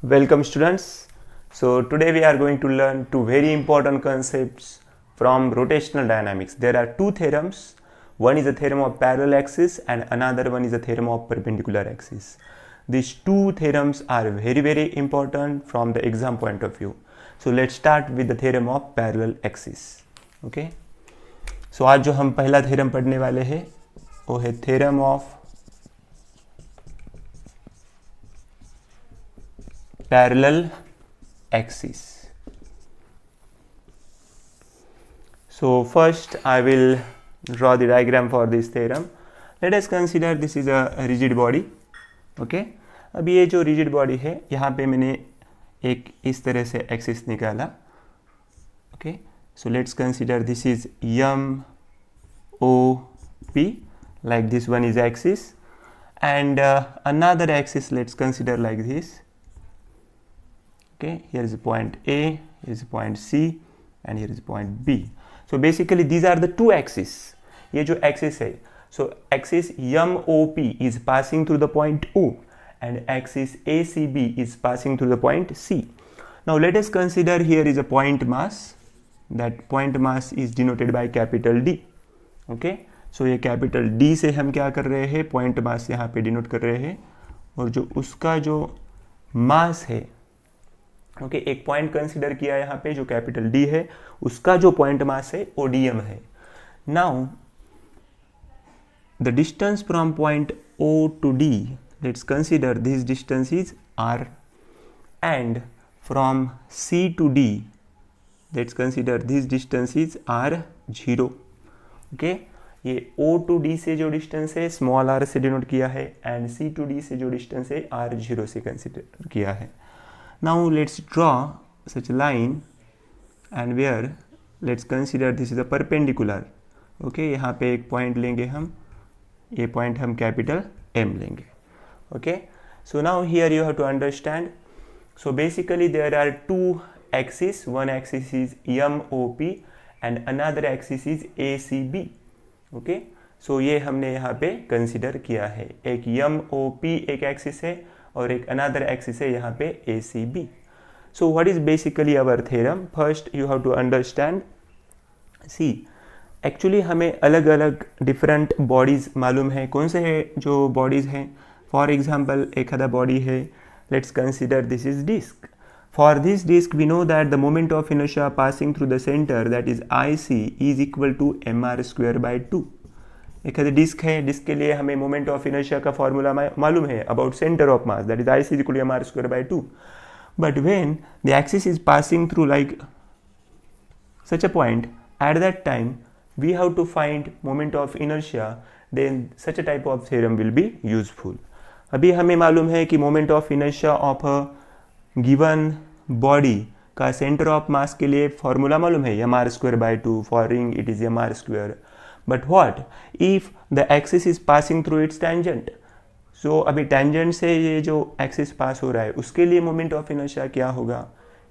Welcome students. So today we are going to learn two very important concepts from rotational dynamics. There are two theorems. One is a theorem of parallel axis and another one is a theorem of perpendicular axis. These two theorems are very important from the exam point of view. So let's start with the theorem of parallel axis. Okay. So आज जो हम पहला theorem पढ़ने वाले हैं वो है theorem of parallel axis. So first I will draw the diagram for this theorem. Let us consider this is a rigid body. Okay. अब ये जो rigid body है यहाँ पे मैंने एक इस तरह से axis निकाला. Okay. So let's consider this is MOP, like this one is axis, and another axis let's consider like this. Okay, here is a point A, here is a point C, and here is a point B. So basically these are the two axes. ये जो axis है, so axis MOP is passing through the point O, and axis ACB is passing through the point C. Now let us consider here is a point mass. That point mass is denoted by capital D. Okay, so ये capital D से हम क्या कर रहे हैं, point mass यहाँ पे denote कर रहे हैं, और जो उसका जो mass है, ओके, एक पॉइंट कंसिडर किया यहाँ पे जो कैपिटल डी है, उसका जो पॉइंट मास है वो डीएम है. Now the distance from point O to D, let's consider this distance is R, and from C to D let's consider this distance is R zero. Okay, ये O to D से जो distance है small are से denote किया है, and C to D से जो distance है आर जीरो से कंसिडर किया है. Now let's draw such a line, and where let's consider this is a perpendicular. Okay, यहाँ पे एक पॉइंट लेंगे हम, ये पॉइंट हम कैपिटल M लेंगे. Okay, so now here you have to understand. So basically there are two axes. One axis is MOP and another axis is ACB. Okay, so ये हमने यहाँ पे कंसिडर किया है. एक MOP एक एक्सिस है और एक अनदर एक्सिस है यहाँ पे ACB. So what is basically our theorem? First you have to understand. See, actually हमें अलग अलग different bodies मालूम है. कौन से है जो bodies हैं? For example, एक आधा body है. Let's consider this is disk. For this disk we know that the moment of inertia passing through the center, that is IC, is equal to mr square by 2. एक disc है, disc के लिए हमें moment of inertia का formula मालूम है about centre of mass, that is I C equal to mr square by 2. But when the axis is passing through like such a point, at that time we have to find moment of inertia, then such a type of theorem will be useful. अभी हमें मालूम है कि moment of inertia of a given body का centre of मास के लिए formula मालूम है mr square by 2. For ring it is mr square. But what if the axis is passing through its tangent? So अभी tangent से ये जो axis पास हो रहा है उसके लिए मोमेंट ऑफ इनर्शिया क्या होगा,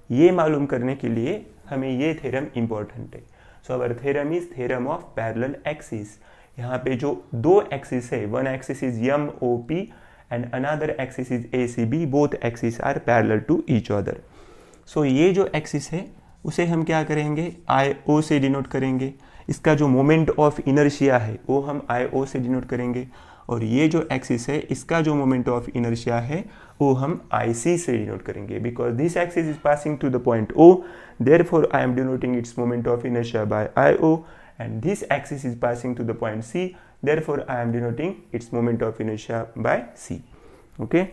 ये मालूम करने के लिए हमें ये थ्योरम इम्पोर्टेंट है. So our theorem is theorem of parallel axis. यहाँ पे जो दो एक्सिस है, one axis is MOP and another axis is ACB. Both axis are parallel to each other. So ये जो एक्सिस है उसे हम क्या करेंगे, IO से डिनोट करेंगे. इसका जो मोमेंट ऑफ इनर्शिया है वो हम IO से डिनोट करेंगे, और ये जो एक्सिस है इसका जो मोमेंट ऑफ इनर्शिया है वो हम IC से डिनोट करेंगे. Because this axis is passing through the point O, therefore I am denoting its moment of inertia by IO, and this axis is passing through the point C, therefore I am denoting its moment of inertia by C. Okay,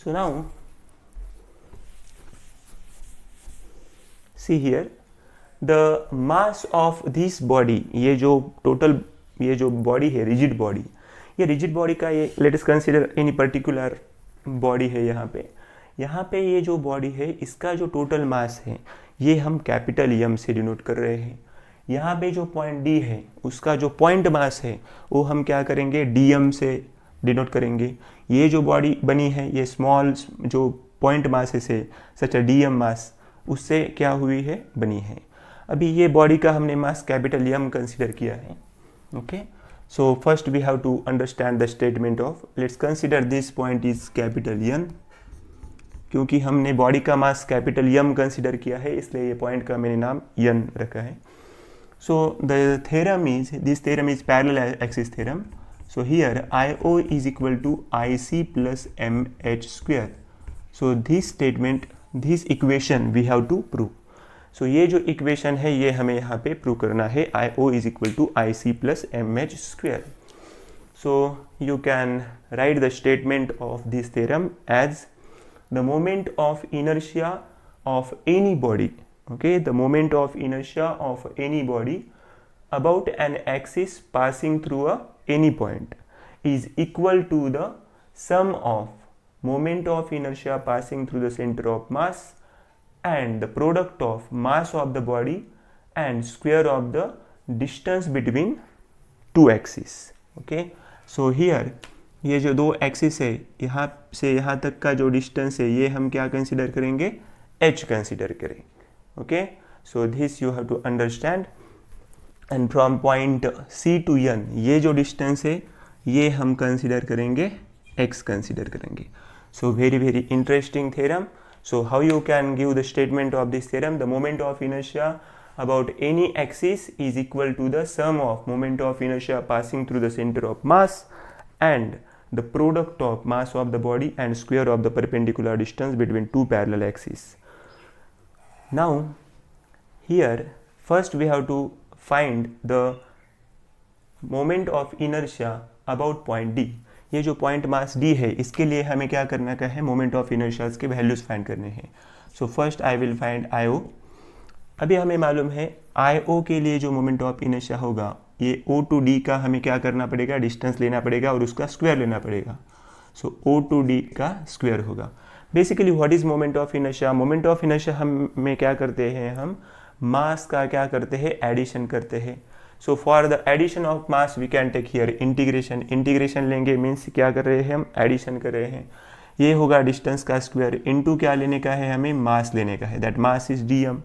so now see here the mass of this body. ये जो total ये जो body है rigid body, ये rigid body का ये let us consider any particular body है. यहाँ पे ये जो बॉडी है इसका जो टोटल मास है ये हम कैपिटल M से डिनोट कर रहे हैं. यहाँ पे जो पॉइंट D है उसका जो पॉइंट मास है वो हम क्या करेंगे, DM से डिनोट करेंगे. ये जो बॉडी बनी है ये स्मॉल जो पॉइंट मास से सच अ DM मास उससे क्या हुई है, बनी है. अभी ये बॉडी का हमने मास कैपिटल M कंसीडर किया है. Okay, So first we have to understand the statement of, let's consider this point is capital N, क्योंकि हमने बॉडी का मास कैपिटल M कंसिडर किया है इसलिए ये पॉइंट का मैंने नाम N रखा है. So the theorem is, this theorem is parallel axis theorem. So here IO is equal to IC plus MH square. So this statement, this equation we have to prove. So ये जो equation है ये हमें यहाँ पे prove करना है. IO is equal to IC plus MH square. So you can write the statement of this theorem as the moment of inertia of any body, okay, the moment of inertia of any body about an axis passing through any point is equal to the sum of moment of inertia passing through the center of mass and the product of mass of the body and square of the distance between two axes. Okay, so here ये जो दो axis है यहाँ से यहाँ तक का जो डिस्टेंस है ये हम क्या कंसिडर करेंगे, h कंसिडर करें. Okay, so this you have to understand. And from point C to N ये जो डिस्टेंस है ये हम कंसिडर करेंगे x कंसिडर करेंगे. So very interesting theorem. So how you can give the statement of this theorem? The moment of inertia about any axis is equal to the sum of moment of inertia passing through the center of mass and the product of mass of the body and square of the perpendicular distance between two parallel axes. Now here first we have to find the moment of inertia about point D. ये जो point mass D है इसके लिए हमें क्या करना का है, मोमेंट ऑफ इनर्शियाज के वैल्यूज फाइंड करने हैं. So first I will find IO. अभी हमें मालूम है IO के लिए जो मोमेंट ऑफ इनर्शिया होगा ये O to D का हमें क्या करना पड़ेगा, डिस्टेंस लेना पड़ेगा और उसका स्क्वायर लेना पड़ेगा. सो O to D का स्क्वायर होगा. Basically what is moment of inertia? Moment of inertia हम क्या करते हैं, हम मास का क्या करते हैं, एडिशन करते हैं. So for the addition of mass we can take here integration. Integration लेंगे मीन्स क्या कर रहे हैं, हम एडिशन कर रहे हैं. ये होगा डिस्टेंस का स्क्वायर इनटू क्या लेने का है, हमें मास लेने का है, that mass is dm.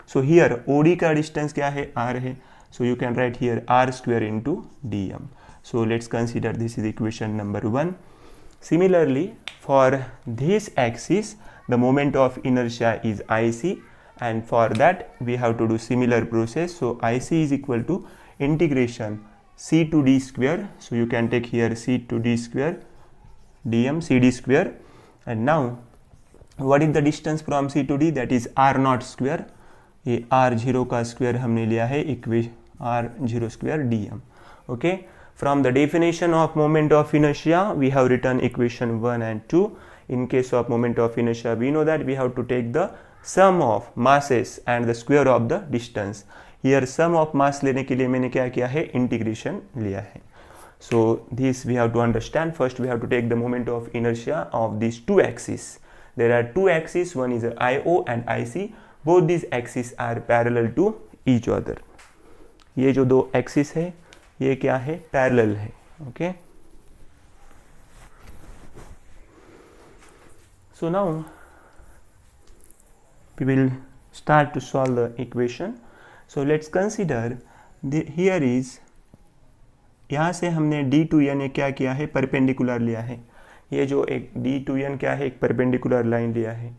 So here OD का डिस्टेंस क्या है, r है. So you can write here r square into dm. So let's consider this is equation number 1. Similarly for this axis the moment of inertia is IC and for that we have to do similar process. So IC is equal to integration C to D square. So you can take here C to D square dm CD square. And now what is the distance from C to D? That is R0 square. ये R0 का square हमने लिया है, R0 square dm. Okay, from the definition of moment of inertia we have written equation 1 and 2. In case of moment of inertia we know that we have to take the sum of masses and the square of the distance. Here sum of mass लेने के लिए मैंने क्या किया है, integration लिया है. So this we have to understand. First we have to take the moment of inertia of these two axes. There are two axes, one is IO and IC. Both these axes are parallel to each other. ये जो दो axis है ये क्या है, parallel है. Okay. So now we will start to solve the equation. So let's consider here is, यहाँ से हमने D to N क्या किया है, परपेंडिकुलर लिया है. ये जो एक D to N क्या है, एक परपेंडिकुलर लाइन लिया है.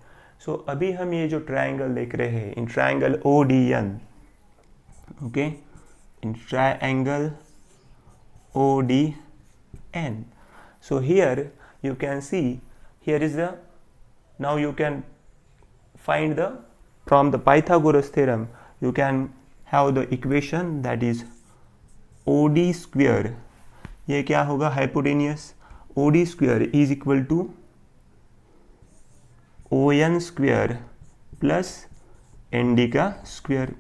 सो अभी हम ये जो ट्राइंगल देख रहे हैं, in triangle ODN, okay, in triangle ODN. So here you can see, here is the, now you can find the, from the Pythagoras theorem you can have the equation that is OD square. ये क्या होगा, hypotenuse. OD square is equal to ON square plus ND का square.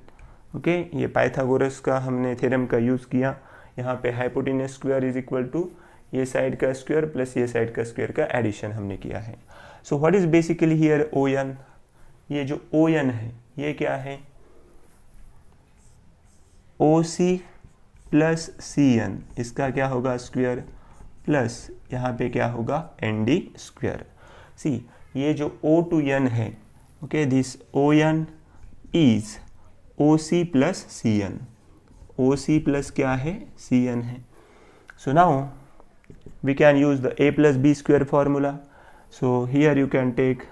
Okay, ये Pythagoras का हमने theorem का use किया. यहाँ पे hypotenuse square is equal to ये साइड का स्क्वायर प्लस ये साइड का स्क्वायर का एडिशन हमने किया है. So what is basically here ON? ये जो ON है ये क्या है, OC प्लस CN, इसका क्या होगा, स्क्वायर प्लस यहाँ पे क्या होगा, ND स्क्वायर. सी ये जो O to N है, okay, this ON is OC plus CN. OC plus क्या है, CN है. So now we can use the a plus b square formula. So here you can take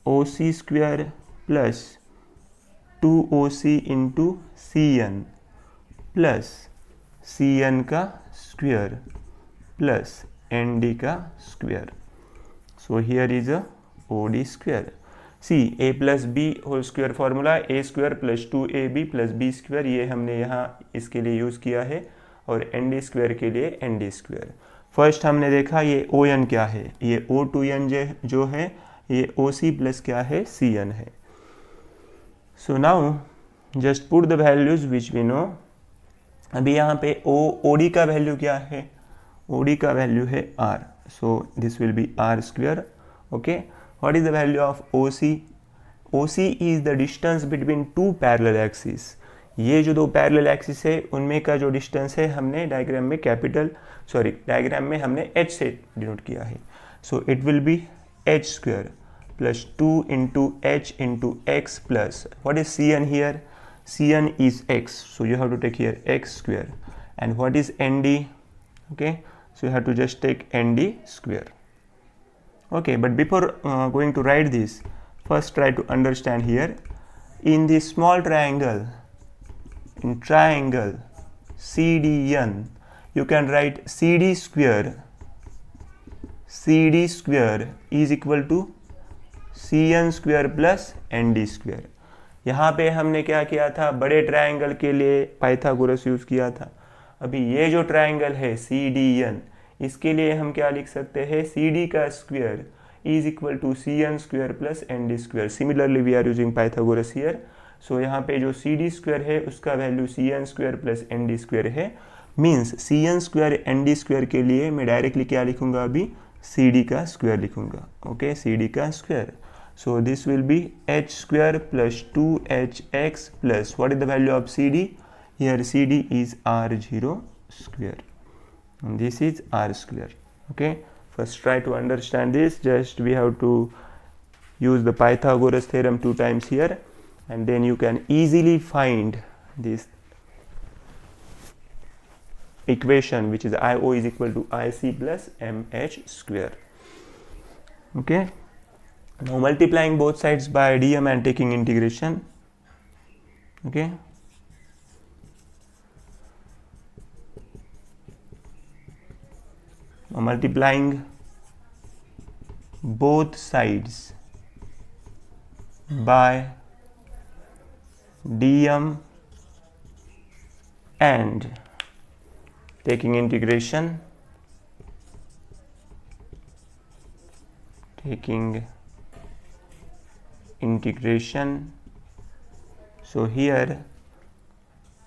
OC square plus 2OC into CN plus CN का square plus ND का square. So here is a OD square. See, a plus b whole square formula, a square plus 2ab plus b square, ये हमने यहाँ इसके लिए use किया है, और nd स्क्वायर के लिए nd स्क्वायर. फर्स्ट हमने देखा ये ON क्या है, ये O2n जो है ये OC प्लस क्या है, CN है. So now just put the values which we know. अभी यहाँ पे OD का वैल्यू क्या है, OD का वैल्यू है R. So this will B R square. Okay, what is the value of OC? OC is the distance between two parallel axis. ये जो दो पैरेलल एक्सिस है उनमें का जो डिस्टेंस है हमने डायग्राम में हमने h से डिनोट किया है. So it will be h square plus 2 into h into x plus what is Cn here? Cn is x, so you have to take here x square. And what is Nd? Okay, so you have to just take Nd square. Okay, but before going to write this, first try to understand here. In this small triangle, in triangle CDN, you can write CD square is equal to CN square plus ND square. यहाँ पे हमने क्या किया था, बड़े triangle के लिए Pythagoras use किया था. अभी ये जो ट्रायंगल है CDN, इसके लिए हम क्या लिख सकते हैं, CD का square is equal to CN square plus ND square. Similarly we are using Pythagoras here. So यहाँ पे जो CD स्क्वायर है उसका value CN square plus ND square है. Means CN square ND square के लिए मैं डायरेक्टली क्या लिखूंगा, अभी CD का स्क्वायर लिखूंगा. ओके, CD का square. So this will be h square plus 2hx plus what is the value of CD? Here CD is R0 square and this is R square. Okay, first try to understand this. Just we have to use the Pythagoras theorem 2 times here, and then you can easily find this equation, which is IO is equal to IC plus MH square. Okay. Now multiplying both sides by dm and taking integration. Okay, now multiplying both sides by dm and taking integration, so here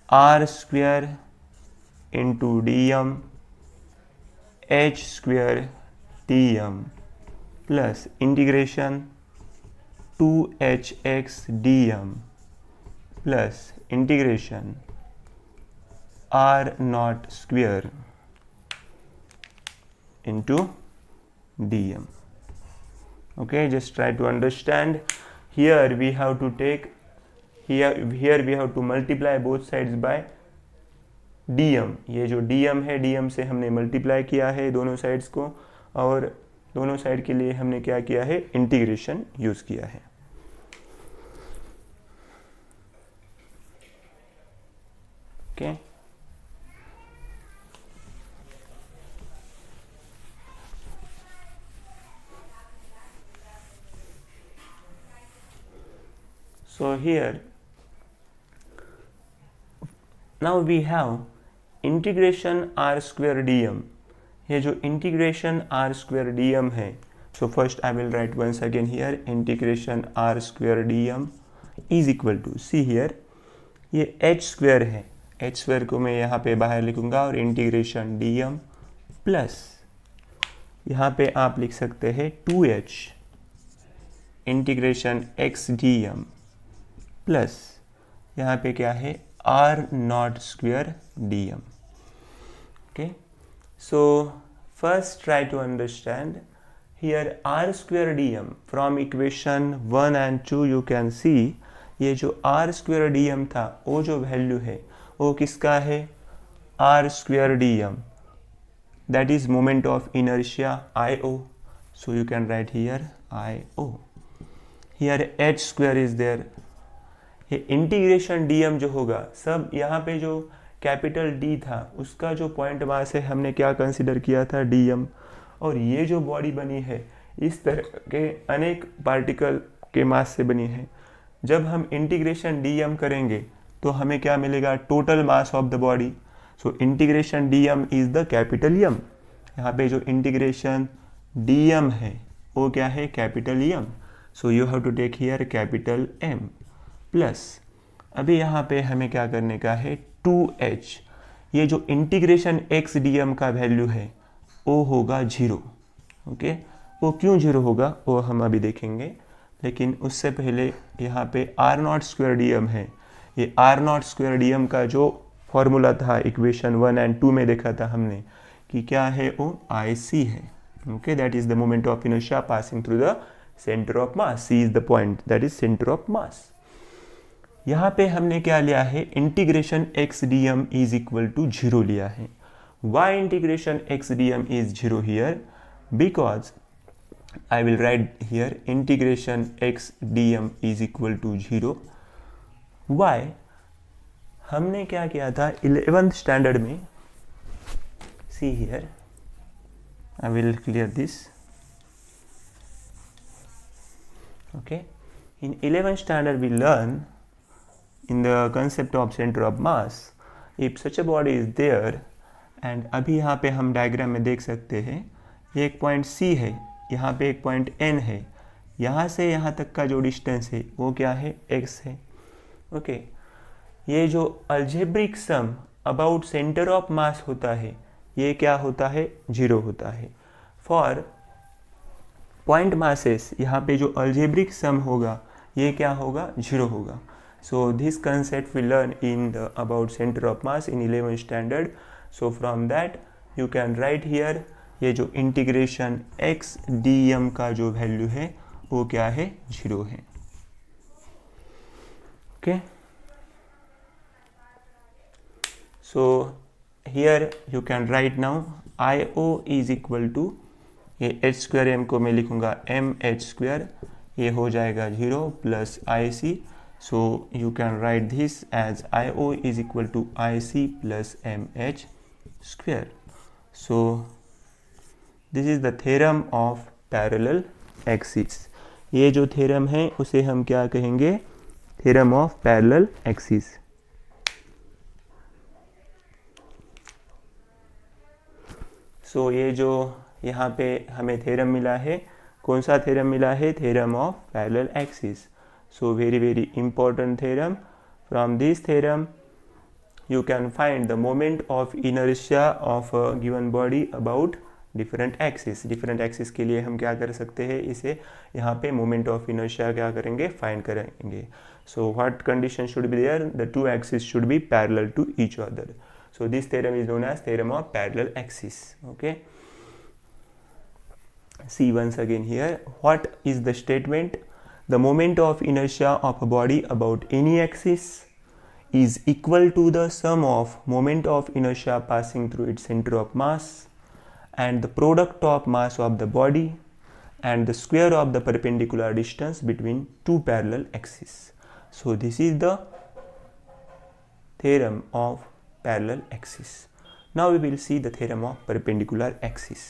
R square into dm h square dm plus integration 2hx dm plus integration R naught square into dm. Okay, just try to understand. Here we have to take here we have to multiply both sides by dm. ये जो dm है, dm से हमने multiply किया है दोनों sides को, और दोनों साइड के लिए हमने क्या किया है, इंटीग्रेशन यूज किया है. Okay, so here now we have integration r square dm. ये जो integration r square dm है, so first I will write once again here integration r square dm is equal to, see here ये h square है, h square को मैं यहाँ पे बाहर लिखूंगा, और इंटीग्रेशन dm प्लस यहाँ पे आप लिख सकते हैं 2h integration x dm plus यहाँ पे क्या है r naught square dm. Okay, so first try to understand here r square dm from equation 1 and 2 you can see ये जो r square dm था वो जो वैल्यू है वो किसका है, r square dm. that is moment of inertia IO. So you can write here IO. Here h square is there. ये इंटीग्रेशन dm जो होगा सब यहाँ पे जो कैपिटल D था उसका जो पॉइंट मास है हमने क्या कंसिडर किया था dm, और ये जो बॉडी बनी है इस तरह के अनेक पार्टिकल के मास से बनी है। जब हम इंटीग्रेशन dm करेंगे तो हमें क्या मिलेगा, total mass of the body. So integration dm is the capital M। यहाँ पे जो इंटीग्रेशन dm है वो क्या है, capital M। So you have to take here capital M plus अभी यहाँ पे हमें क्या करने का है 2h। ये जो इंटीग्रेशन x dm का वैल्यू है वो होगा 0। ओके, वो क्यों 0 होगा वो हम अभी देखेंगे, लेकिन उससे पहले यहाँ पे r0 स्क्वायर dm है। ये r0 स्क्वायर dm का जो फॉर्मूला था इक्वेशन 1 एंड 2 में देखा था हमने कि क्या है, वो IC है। Okay, that is the moment of inertia passing through the centre of mass. C is the point, that is centre of mass. यहाँ पे हमने क्या लिया है, integration x dm is equal to 0 लिया है। Why integration x dm is 0 here, because I will write here integration x dm is equal to 0. Why? हमने क्या किया था 11th स्टैंडर्ड में, see here, I will clear this. Okay, in 11th standard we learn in the concept of center of mass, if such a body is there, and अभी यहाँ पे हम diagram में देख सकते हैं ये एक पॉइंट C है, यहाँ पे एक पॉइंट N है, यहाँ से यहाँ तक का जो डिस्टेंस है वो क्या है, x है। ओके, ये जो algebraic sum about centre of mass होता है ये क्या होता है, 0 होता है। फॉर पॉइंट मासेस यहाँ पे जो अल्जेब्रिक सम होगा ये क्या होगा, 0 होगा। So this concept we learn in the about centre of mass in 11th standard. So from that you can write here ये जो इंटीग्रेशन x dm का जो वैल्यू है वो क्या है, 0 है। Okay, so here you can write now IO is equal to, ये h स्क्वायर m को मैं लिखूंगा mh स्क्वायर, ये हो जाएगा 0 plus IC। So you can write this as IO is equal to IC plus mh square. So this is the theorem of parallel axis. ये जो theorem है उसे हम क्या कहेंगे, theorem of parallel axis. So ये जो यहाँ पे हमें थ्योरम मिला है, कौन सा थ्योरम मिला है, theorem of parallel axis. So very very important theorem. From this theorem you can find the moment of inertia of a given body about different axis। different axis के लिए हम क्या कर सकते हैं, इसे यहाँ पे moment of inertia क्या करेंगे, find करेंगे। so what condition should be there, the two axes should be parallel to each other। so this theorem is known as theorem of parallel axis। okay, see once again here, what is the statement, the moment of inertia of a body about any axis is equal to the sum of moment of inertia passing through its center of mass and the product of mass of the body and the square of the perpendicular distance between two parallel axes। so this is the theorem of parallel axis। now we will see the theorem of perpendicular axis।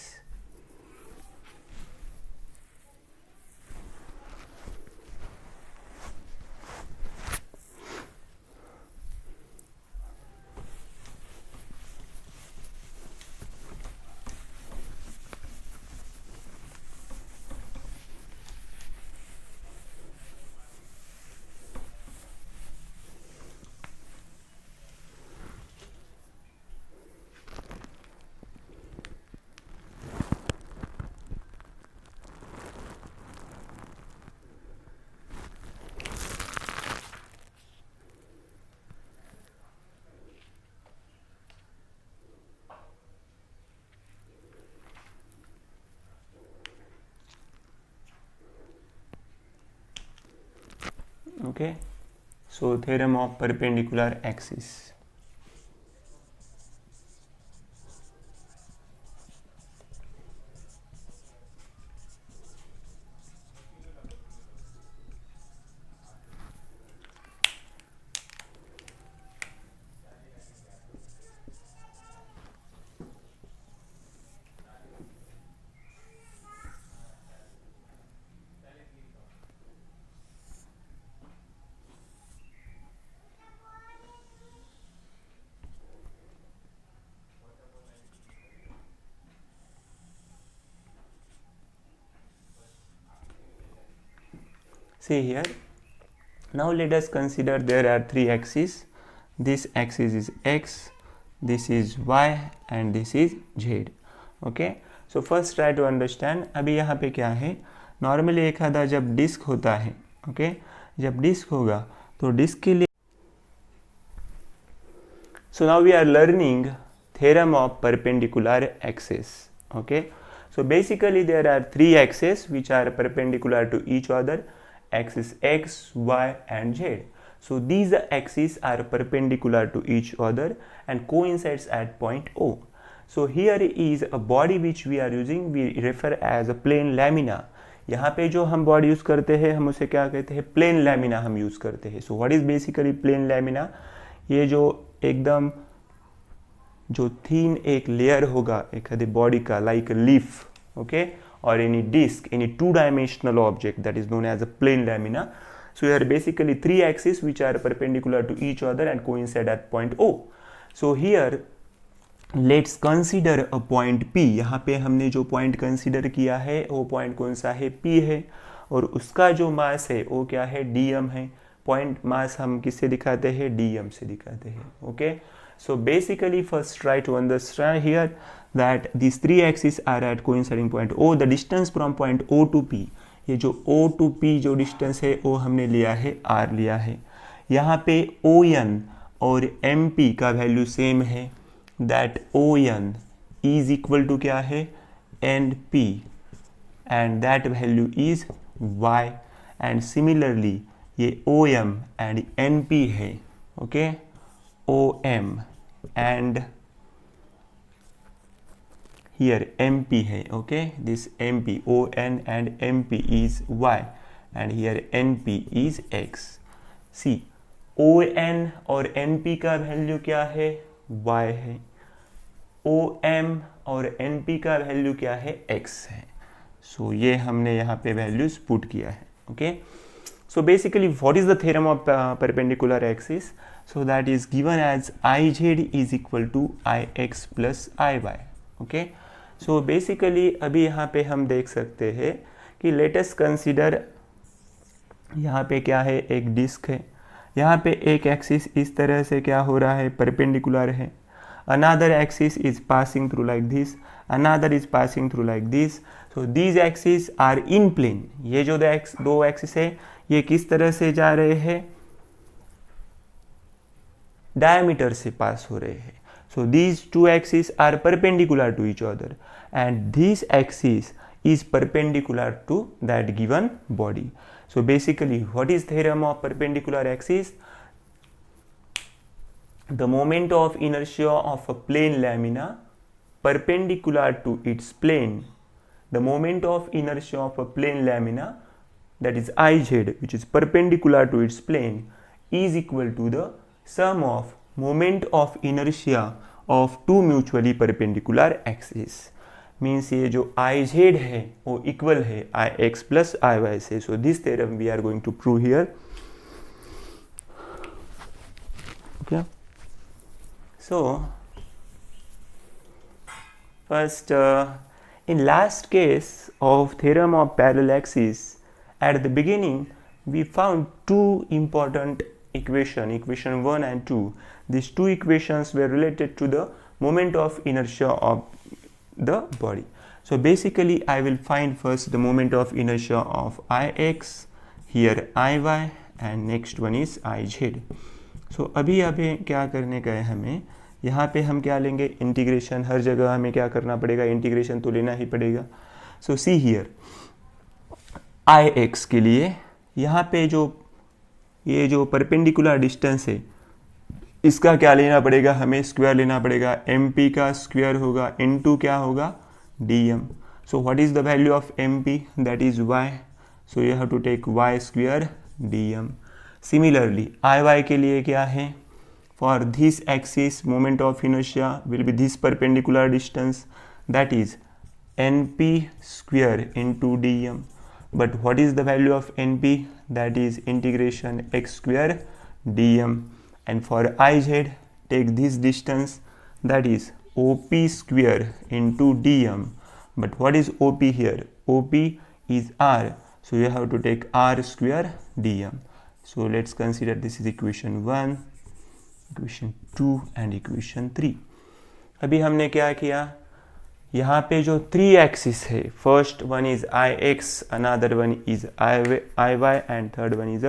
okay, so theorem of perpendicular axis। See here, now let us consider there are three axes. This axis is x, this is y and this is z. Okay, so first try to understand. अभी यहाँ पे क्या है, normally एक आधा जब disc होता है, ओके, जब डिस्क होगा तो डिस्क के लिए, so now we are learning theorem of perpendicular axis. Okay, so basically there are three axes which are perpendicular to each other, axis x, y and z. So these axes are perpendicular to each other and coincides at point O. So here is a body which we are using, we refer as a plane lamina. यहाँ पे जो हम body use करते हैं हम उसे क्या कहते हैं, प्लेन लैमिना हम यूज करते हैं. So what is basically plane lamina, ये जो एकदम जो थीन एक लेयर होगा एक बॉडी का, लाइक लीफ, ओके, और any disc, any two dimensional object, that is known as a plane lamina. So here are basically three axes which are perpendicular to each other and coincide at point O. So here let's consider a point P. यहाँ पे हमने जो point consider किया है वो point कौन सा है, P है, और उसका जो मास है वो क्या है, dm है. पॉइंट मास हम किससे दिखाते हैं, dm से दिखाते हैं. Okay, so basically first try to understand here that these three axes are at coinciding point O. The distance from point O to P, ये जो O to P जो डिस्टेंस है वो हमने लिया है r लिया है. यहाँ पे ON और MP का वैल्यू सेम है, that ON is equal to क्या है, NP, and that value is y. and similarly ये OM and NP है, okay, OM and here MP है, okay, this MP, ON and MP is y and here NP is x. See, ON और NP का value क्या है, y है, OM और NP का वैल्यू क्या है, x है. सो ये हमने यहाँ पे वैल्यूज पुट किया है. Okay, so basically what is the theorem of perpendicular axis, so that is given as IZ is equal to IX plus IY. Okay, so basically अभी यहाँ पे हम देख सकते हैं कि लेट अस कंसीडर, यहाँ पे क्या है, एक डिस्क है, यहाँ पे एक एक्सिस इस तरह से क्या हो रहा है, परपेंडिकुलर है. Another axis is passing through like this, another is passing through like this. So these axes are in plane. ये जो दो एक्सिस है ये किस तरह से जा रहे हैं, डायमीटर से पास हो रहे हैं. So these two axes are perpendicular to each other and this axis is perpendicular to that given body. So basically what is theorem of perpendicular axis? The moment of inertia of a plane lamina perpendicular to its plane, the moment of inertia of a plane lamina, that is IZ, which is perpendicular to its plane, is equal to the sum of moment of inertia of two mutually perpendicular axes. Means ये जो IZ है वो equal है IX plus IY से. So this theorem we are going to prove here. Okay. So first in last case of theorem of parallel axis, at the beginning we found two important equation 1 and 2. These two equations were related to the moment of inertia of the body. So basically I will find first the moment of inertia of Ix, here Iy and next one is Iz. So अभी क्या करने का है, हमें यहाँ पे हम क्या लेंगे, इंटीग्रेशन. हर जगह हमें क्या करना पड़ेगा, इंटीग्रेशन तो लेना ही पड़ेगा. सो सी हियर Ix के लिए यहाँ पे ये जो परपेंडिकुलर डिस्टेंस है इसका क्या लेना पड़ेगा, हमें स्क्वायर लेना पड़ेगा. MP का स्क्वायर होगा इनटू क्या होगा, dm. So what is the value of MP, that is y. So you have to take y square dm. Similarly Iy के लिए क्या है, for this axis moment of inertia will be this perpendicular distance, that is NP square into dm. But what is the value of NP, that is integration x square dm. And for Iz take this distance, that is OP square into dm. But what is OP here, OP is r. So you have to take r square dm. So let's consider this is equation 1, equation 2 and equation 3. अभी हमने क्या किया, यहाँ पे जो 3 axis है, first one is I X, another one is I Y and third one is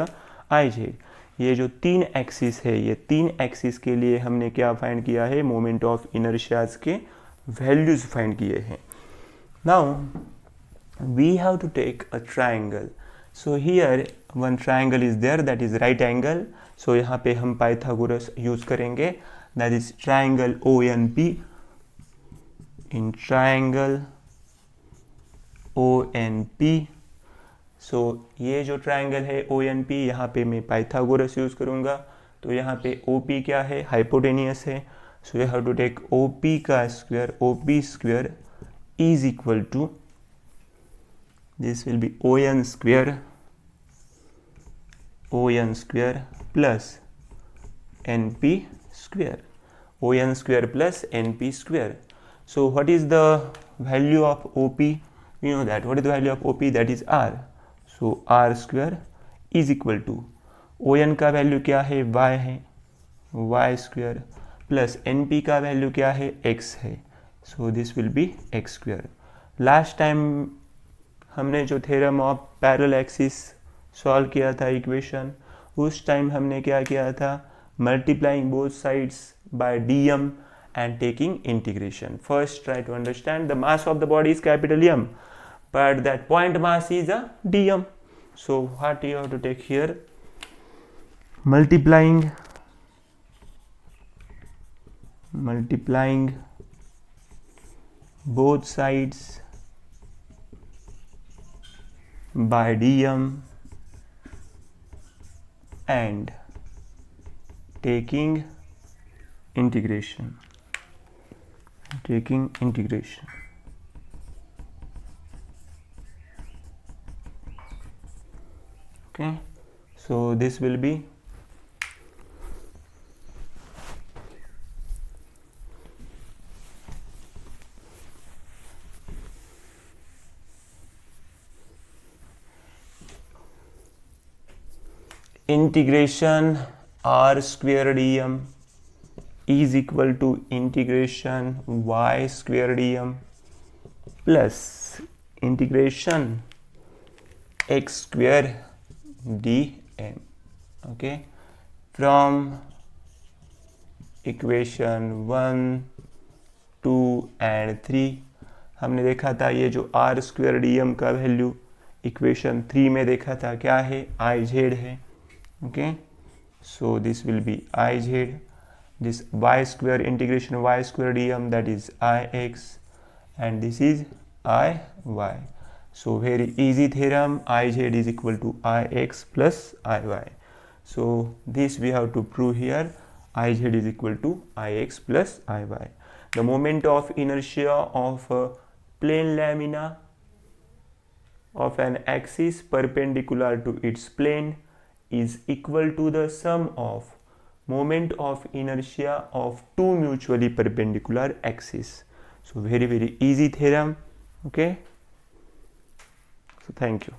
I Z. ये जो 3 एक्सिस है, ये 3 एक्सिस के लिए हमने क्या फाइंड किया है, मोमेंट ऑफ इनर्शियाज के वैल्यूज फाइंड किए हैं. Now we have to take a triangle. So here one triangle is there that is right angle. So यहाँ पे हम पाइथागोरस यूज करेंगे, that is triangle ONP. in triangle ONP. So ये जो triangle है ONP, यहाँ पे मैं पाइथागोरस यूज करूँगा. तो यहाँ पे OP क्या है, हाइपोटेनियस है. So you have to take OP का square, OP square is equal to, this will be ON square plus NP square, ON square plus NP square. So what is the value of OP? You know that. What is the value of OP? That is R. So R square is equal to ON का value क्या है, Y है, Y square plus NP का value क्या है, X है. So this will be X square. Last time हमने जो theorem of parallel axis solve किया था इक्वेशन, उस टाइम हमने क्या किया था, multiplying both sides by dm and taking integration. First try to understand the mass of the body is capital M, but that point mass is a dm. So what you have to take here, multiplying both sides by dm and taking integration. Okay, so this will be integration r square dm is equal to integration y square dm plus integration x square dm. Okay, from equation 1, 2 and 3 हमने देखा था ये जो r square dm का value equation 3 में देखा था क्या है, iz है. Okay, so this will be iz. This y square, integration y square dm, that is ix, and this is iy. So very easy theorem, iz is equal to ix plus iy. So this we have to prove here, iz is equal to ix plus iy. The moment of inertia of a plane lamina of an axis perpendicular to its plane is equal to the sum of moment of inertia of two mutually perpendicular axes. So very easy theorem. Okay, so thank you.